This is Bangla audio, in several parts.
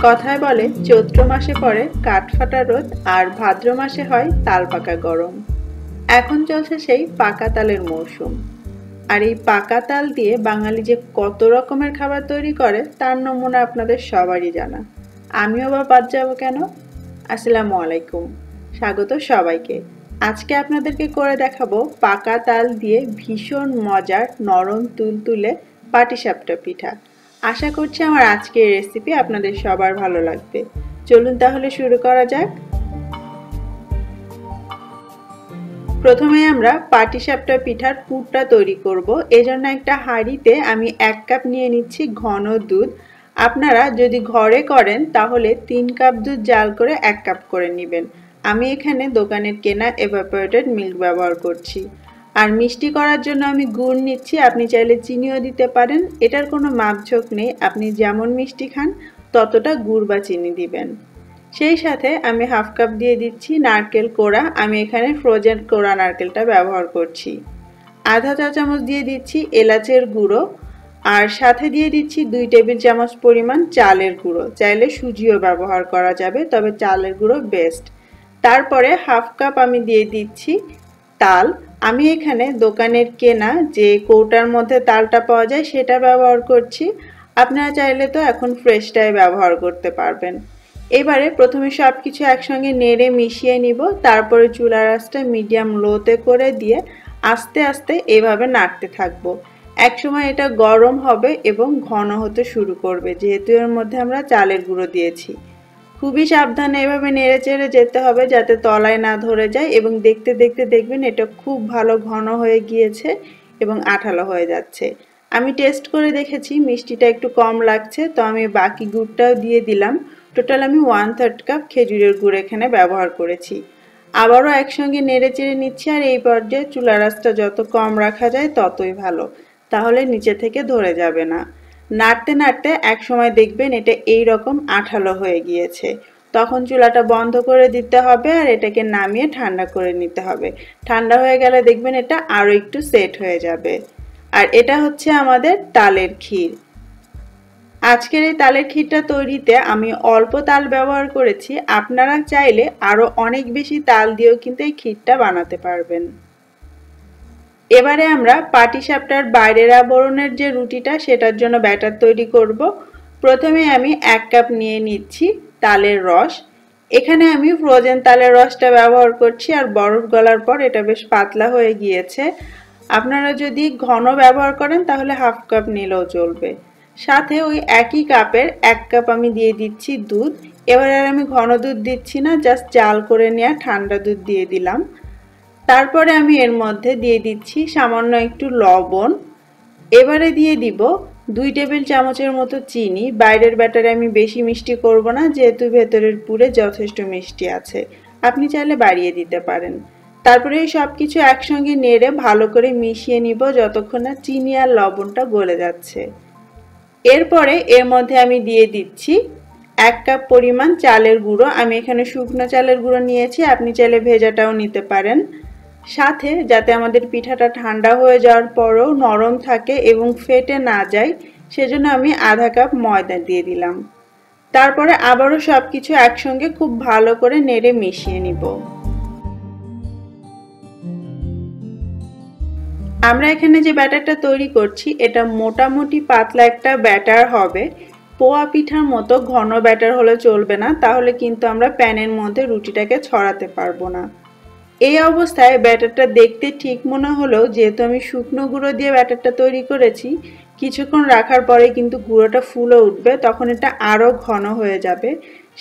কথায় বলে চৈত্র মাসে পড়ে কাঠফাটা রোদ আর ভাদ্র মাসে হয় তাল পাকা গরম। এখন চলছে সেই পাকা তালের মৌসুম। আর এই পাকা তাল দিয়ে বাঙালি যে কত রকমের খাবার তৈরি করে তার নমুনা আপনাদের সবারই জানা। আমিও বা বাদ যাবো কেন? আসসালামু আলাইকুম, স্বাগত সবাইকে। আজকে আপনাদেরকে করে দেখাবো পাকা তাল দিয়ে ভীষণ মজার নরম তুলতুলে পাটিসাপটা পিঠা। আশা করছি আমার আজকের রেসিপি আপনাদের সবার ভালো লাগবে। চলুন তাহলে শুরু করা যাক। প্রথমে আমরা পাটিসাপটা পিঠার পুরটা তৈরি করব। এজন্য একটা হাঁড়িতে আমি 1 কাপ নিয়ে নিচ্ছি ঘন দুধ। আপনারা যদি ঘরে করেন তাহলে 3 কাপ দুধ জাল করে 1 কাপ করে নেবেন। আমি এখানে দোকানের কেনা এভাপোরেটেড মিল্ক ব্যবহার করছি। আর মিষ্টি করার জন্য আমি গুড় নিচ্ছি, আপনি চাইলে চিনিও দিতে পারেন। এটার কোনো মাপঝোঁক নেই, আপনি যেমন মিষ্টি খান ততটা গুড় বা চিনি দিবেন। সেই সাথে আমি 1/2 কাপ দিয়ে দিচ্ছি নারকেল কোড়া। আমি এখানে ফ্রোজেন কোড়া নারকেলটা ব্যবহার করছি। আধা চা চামচ দিয়ে দিচ্ছি এলাচের গুঁড়ো, আর সাথে দিয়ে দিচ্ছি 2 টেবিল চামচ পরিমাণ চালের গুঁড়ো। চাইলে সুজিও ব্যবহার করা যাবে, তবে চালের গুঁড়ো বেস্ট। তারপরে 1/2 কাপ আমি দিয়ে দিচ্ছি তাল। আমি এখানে দোকানের কেনা যে কৌটার মধ্যে তালটা পাওয়া যায় সেটা ব্যবহার করছি। আপনারা চাইলে তো এখন ফ্রেশটাই ব্যবহার করতে পারবেন। এবারে প্রথমে সব কিছু একসঙ্গে নেড়ে মিশিয়ে নিব। তারপরে চুলার আঁচটা মিডিয়াম লোতে করে দিয়ে আস্তে আস্তে এভাবে নাড়তে থাকবো। একসময় এটা গরম হবে এবং ঘন হতে শুরু করবে, যেহেতু এর মধ্যে আমরা চালের গুঁড়ো দিয়েছি। খুবই সাবধানে এভাবে নেড়ে চেড়ে যেতে হবে যাতে তলায় না ধরে যায়, এবং দেখতে দেখতে দেখবেন এটা খুব ভালো ঘন হয়ে গিয়েছে এবং আঠালো হয়ে যাচ্ছে। আমি টেস্ট করে দেখেছি মিষ্টিটা একটু কম লাগছে, তো আমি বাকি গুড়টাও দিয়ে দিলাম। টোটাল আমি 1/3 কাপ খেজুরের গুড় এখানে ব্যবহার করেছি। আবারও একসঙ্গে নেড়ে চেড়ে নিচ্ছি। আর এই পর্যায়ে চুলার আঁচটা যত কম রাখা যায় ততই ভালো, তাহলে নিচে থেকে ধরে যাবে না। নাড়তে নাড়তে এক সময় দেখবেন এটা এই রকম আঠালো হয়ে গিয়েছে, তখন চুলাটা বন্ধ করে দিতে হবে আর এটাকে নামিয়ে ঠান্ডা করে নিতে হবে। ঠান্ডা হয়ে গেলে দেখবেন এটা আরও একটু সেট হয়ে যাবে। আর এটা হচ্ছে আমাদের তালের ক্ষীর। আজকের এই তালের ক্ষীরটা তৈরিতে আমি অল্প তাল ব্যবহার করেছি। আপনারা চাইলে আরও অনেক বেশি তাল দিয়েও কিন্তু এই ক্ষীরটা বানাতে পারবেন। এবারে আমরা পাটিসাপটার বাইরের আবরণের যে রুটিটা সেটার জন্য ব্যাটার তৈরি করব। প্রথমে আমি 1 কাপ নিয়ে নিচ্ছি তালের রস। এখানে আমি ফ্রোজেন তালের রসটা ব্যবহার করছি, আর বরফ গলার পর এটা বেশ পাতলা হয়ে গিয়েছে। আপনারা যদি ঘন ব্যবহার করেন তাহলে 1/2 কাপ নিলেও চলবে। সাথে ওই একই কাপের 1 কাপ আমি দিয়ে দিচ্ছি দুধ। এবার আর আমি ঘন দুধ দিচ্ছি না, জাস্ট জাল করে নেওয়া ঠান্ডা দুধ দিয়ে দিলাম। তারপরে আমি এর মধ্যে দিয়ে দিচ্ছি সামান্য একটু লবণ। এবারে দিয়ে দিব 2 টেবিল চামচের মতো চিনি। বাইরের ব্যাটারে আমি বেশি মিষ্টি করব না, যেহেতু ভেতরের পুরে যথেষ্ট মিষ্টি আছে। আপনি চাইলে বাড়িয়ে দিতে পারেন। তারপরে এই সব কিছু একসঙ্গে নেড়ে ভালো করে মিশিয়ে নিব যতক্ষণ না চিনি আর লবণটা গলে যাচ্ছে। এরপরে এর মধ্যে আমি দিয়ে দিচ্ছি 1 কাপ পরিমাণ চালের গুঁড়ো। আমি এখানে শুকনো চালের গুঁড়ো নিয়েছি, আপনি চাইলে ভেজাটাও নিতে পারেন। সাথে যাতে আমাদের পিঠাটা ঠান্ডা হয়ে যাওয়ার পরেও নরম থাকে এবং ফেটে না যায়, সেজন্য আমি আধা কাপ ময়দা দিয়ে দিলাম। তারপরে আবারও সব কিছু একসঙ্গে খুব ভালো করে নেড়ে মিশিয়ে নিব। আমরা এখানে যে ব্যাটারটা তৈরি করছি এটা মোটামুটি পাতলা একটা ব্যাটার হবে। পোয়া পিঠার মতো ঘন ব্যাটার হলে চলবে না, তাহলে কিন্তু আমরা প্যানের মধ্যে রুটিটাকে ছড়াতে পারবো না। এই অবস্থায় ব্যাটারটা দেখতে ঠিক মনে হলেও, যেহেতু আমি শুকনো গুঁড়ো দিয়ে ব্যাটারটা তৈরি করেছি, কিছুক্ষণ রাখার পরে কিন্তু গুঁড়োটা ফুলে উঠবে, তখন এটা আরও ঘন হয়ে যাবে।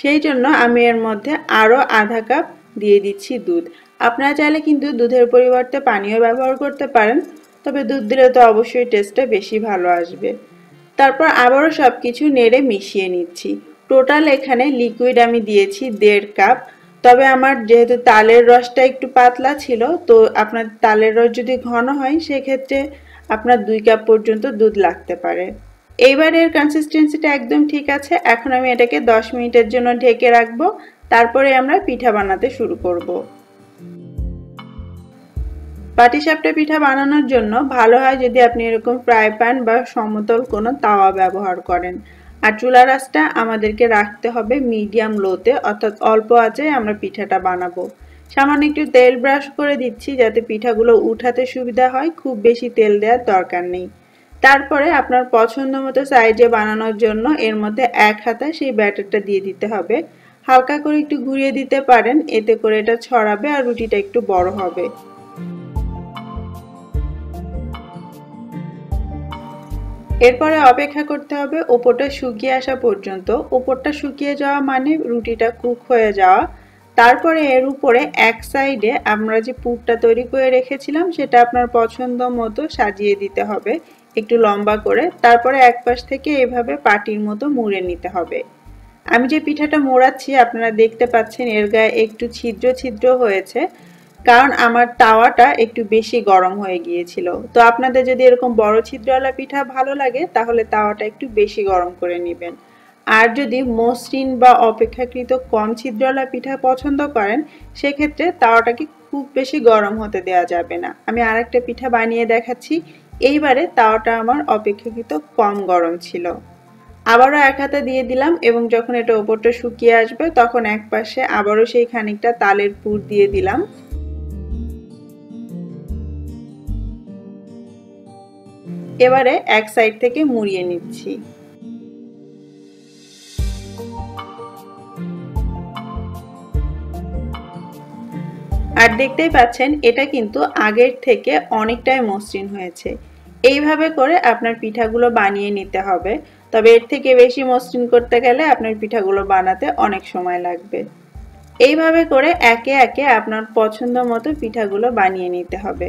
সেই জন্য আমি এর মধ্যে আরও আধা কাপ দিয়ে দিচ্ছি দুধ। আপনারা চাইলে কিন্তু দুধের পরিবর্তে পানিও ব্যবহার করতে পারেন, তবে দুধ দিলে তো অবশ্যই টেস্টটা বেশি ভালো আসবে। তারপর আবারও সব কিছু নেড়ে মিশিয়ে নিচ্ছি। টোটাল এখানে লিকুইড আমি দিয়েছি 1.5 কাপ। তবে আমার যেহেতু তালের রসটা একটু পাতলা ছিল, তো আপনার তালের রস যদি ঘন হয় সেক্ষেত্রে আপনার 2 কাপ পর্যন্ত দুধ লাগতে পারে। এইবার এর কনসিস্টেন্সিটা একদম ঠিক আছে। এখন আমি এটাকে 10 মিনিটের জন্য ঢেকে রাখবো। তারপরে আমরা পিঠা বানাতে শুরু করব। পাটিসাপটা পিঠা বানানোর জন্য ভালো হয় যদি আপনি এরকম ফ্রাই প্যান বা সমতল কোনো তাওয়া ব্যবহার করেন। আর চুলার আঁচটা আমাদেরকে রাখতে হবে মিডিয়াম লোতে, অর্থাৎ অল্প আঁচে আমরা পিঠাটা বানাবো। সামান্য একটু তেল ব্রাশ করে দিচ্ছি যাতে পিঠাগুলো উঠাতে সুবিধা হয়, খুব বেশি তেল দেওয়ার দরকার নেই। তারপরে আপনার পছন্দ মতো সাইজে বানানোর জন্য এর মধ্যে এক হাতা সেই ব্যাটারটা দিয়ে দিতে হবে। হালকা করে একটু ঘুরিয়ে দিতে পারেন, এতে করে এটা ছড়াবে আর রুটিটা একটু বড় হবে। এরপরে অপেক্ষা করতে হবে ওপরটা শুকিয়ে আসা পর্যন্ত। ওপরটা শুকিয়ে যাওয়া মানে রুটিটা কুক হয়ে যাওয়া। তারপরে এর উপরে এক সাইডে আমরা যে পুরটা তৈরি করে রেখেছিলাম সেটা আপনার পছন্দ মতো সাজিয়ে দিতে হবে একটু লম্বা করে। তারপরে এক পাশ থেকে এভাবে পাটির মতো মুড়ে নিতে হবে। আমি যে পিঠাটা মোড়াচ্ছি আপনারা দেখতে পাচ্ছেন এর গায়ে একটু ছিদ্র ছিদ্র হয়েছে, কারণ আমার তাওয়াটা একটু বেশি গরম হয়ে গিয়েছিল। তো আপনাদের যদি এরকম বড় ছিদ্রওয়ালা পিঠা ভালো লাগে তাহলে তাওয়াটা একটু বেশি গরম করে নেবেন। আর যদি মসৃণ বা অপেক্ষাকৃত কম ছিদ্রওয়ালা পিঠা পছন্দ করেন সেক্ষেত্রে তাওয়াটাকে খুব বেশি গরম হতে দেওয়া যাবে না। আমি আরেকটা পিঠা বানিয়ে দেখাচ্ছি। এইবারে তাওয়াটা আমার অপেক্ষাকৃত কম গরম ছিল। আবারও এক হাতে দিয়ে দিলাম এবং যখন এটা ওপরটা শুকিয়ে আসবে তখন এক পাশে আবারও সেই খানিকটা তালের পুর দিয়ে দিলাম। এবারে এক সাইড থেকে মুড়িয়ে নিচ্ছি। আর দেখতেই পাচ্ছেন এটা কিন্তু আগের থেকে অনেকটাই মসৃণ হয়েছে। এইভাবে করে আপনার পিঠাগুলো বানিয়ে নিতে হবে, তবে এর থেকে বেশি মসৃণ করতে গেলে আপনার পিঠাগুলো বানাতে অনেক সময় লাগবে। এইভাবে করে একে একে আপনার পছন্দ মতো পিঠাগুলো বানিয়ে নিতে হবে।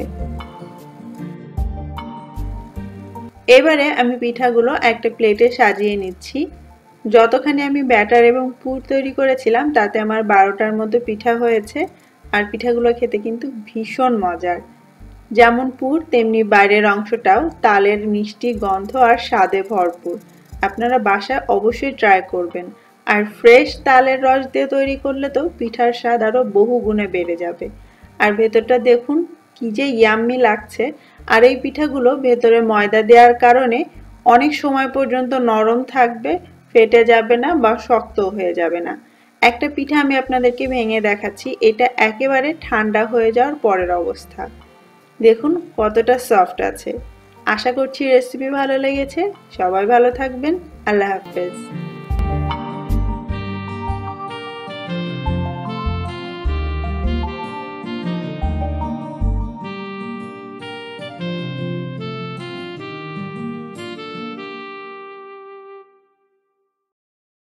এবারে আমি পিঠাগুলো একটা প্লেটে সাজিয়ে নিচ্ছি। যতখানি আমি ব্যাটার এবং পুর তৈরি করেছিলাম তাতে আমার 12টার মতো পিঠা হয়েছে। আর পিঠাগুলো খেতে কিন্তু ভীষণ মজার। যেমন পুর তেমনি বাইরের অংশটাও তালের মিষ্টি গন্ধ আর স্বাদে ভরপুর। আপনারা বাসায় অবশ্যই ট্রাই করবেন। আর ফ্রেশ তালের রস দিয়ে তৈরি করলে তো পিঠার স্বাদ আরও বহু গুণে বেড়ে যাবে। আর ভেতরটা দেখুন কি যে ইয়াম্মি লাগছে। আর এই পিঠাগুলো ভেতরে ময়দা দেওয়ার কারণে অনেক সময় পর্যন্ত নরম থাকবে, ফেটে যাবে না বা শক্ত হয়ে যাবে না। একটা পিঠা আমি আপনাদেরকে ভেঙে দেখাচ্ছি, এটা একেবারে ঠান্ডা হয়ে যাওয়ার পরের অবস্থা। দেখুন কতটা সফট আছে। আশা করছি রেসিপি ভালো লেগেছে। সবাই ভালো থাকবেন। আল্লাহ হাফেজ।